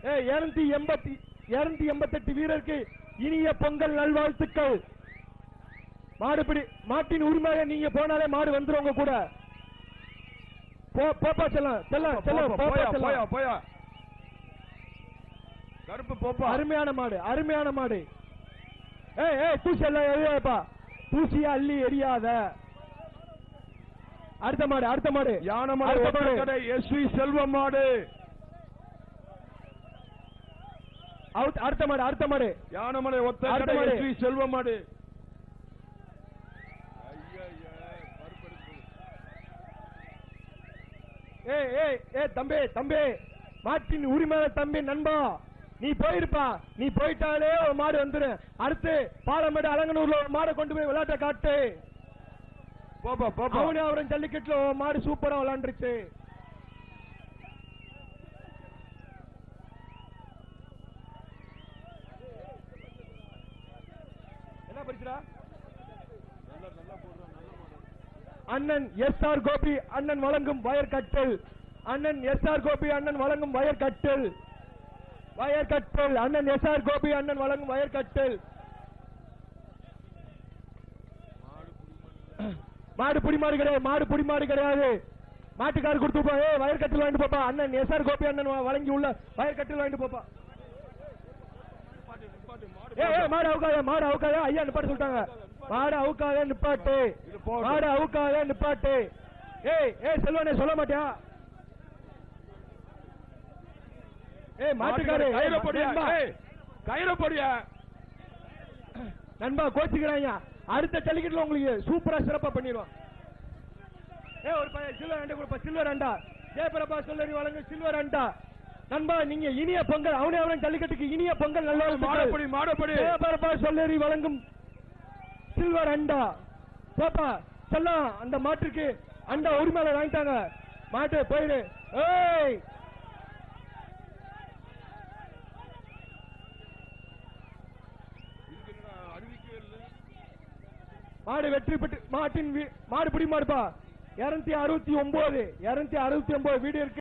288 வீரருக்கு இனிய பொங்கல் நல்வாழ்த்துக்கள். மாட்டின் உரிமையாக நீங்க போனாலே மாடு வந்துருவங்க கூட. போப்பா செல்லம் போயா கருப்பு போப்பா. அருமையான மாடு. தூசி எல்லாம் எரியாப்பா, தூசியா அள்ளி எரியாத. அடுத்த மாடு யானமலை ஒத்தக்கடை எஸ்வி செல்வம் மாடு. அடுத்த மாடு யானமலை ஒத்தக்கடை எஸ்வி செல்வம் மாடு. தம்பி மாட்டின் உரிமை தம்பி நண்பா, நீ போயிருப்பா. நீ போயிட்டாலே ஒரு மாடு வந்துரு. அடுத்து பாலமேடு அலங்கனூர்ல ஒரு மாடை கொண்டு போய் விளையாட்ட காட்டு. அவரும் ஜல்லிக்கட்டுல மாடு சூப்பரா விளையாண்டுருச்சு. என்ன பரிசுடா? அண்ணன் எஸ்.ஆர். கோபி அண்ணன் வழங்கும் வயற்கட்டில். அண்ணன் எஸ்.ஆர். கோபி அண்ணன் வழங்கும் வயற்கட்டில். அண்ணன் எஸ்.ஆர். கோபி அண்ணன் வழங்கும் வயற்கட்டில். மாடு புடி மாடு கிடையாது. மாட்டுக்காரர் கொடுத்து போ. வயற்கட்டில் வாங்கிட்டு போப்பா. அண்ணன் எஸ்.ஆர். கோபி அண்ணன் வழங்கி உள்ள வயற்கட்டில் வாங்கிட்டு போப்பா. மாடு அவுக்காத ஐயா நிப்பாட்டு சொல்லிட்டாங்க. மாடு அவுக்காத நிப்பாட்டு. செல்வனே சொல்ல மாட்டியா? மாட்டுக்காரு கைரப்படியா நண்பா கோச்சுக்கிறாங்க. அடுத்த ஜல்லிக்கட்டுல உங்களுக்கு சூப்பரா சிறப்பா பண்ணிடுவோம். ஒரு சில்வர் அண்டா ஜெயபிரபா சொல்லி வழங்கு சில்வர் அண்டா. நண்பா நீங்க இனிய பொங்கல் அவனே ஜல்லிக்கட்டுக்கு இனிய பொங்கல் நல்ல மாடப்படி ஜெயபிரபா சொல்லி வழங்கும் சில்வர் அண்டா. போப்பா செல்லாம் அந்த மாட்டுக்கு அண்டா உரிமையில வாங்கிட்டாங்க. மாட்டு போயிடு. மாடு வெற்றி பெற்று மாடு பிடி மாடுப்பா. 269 வீடு இருக்கு.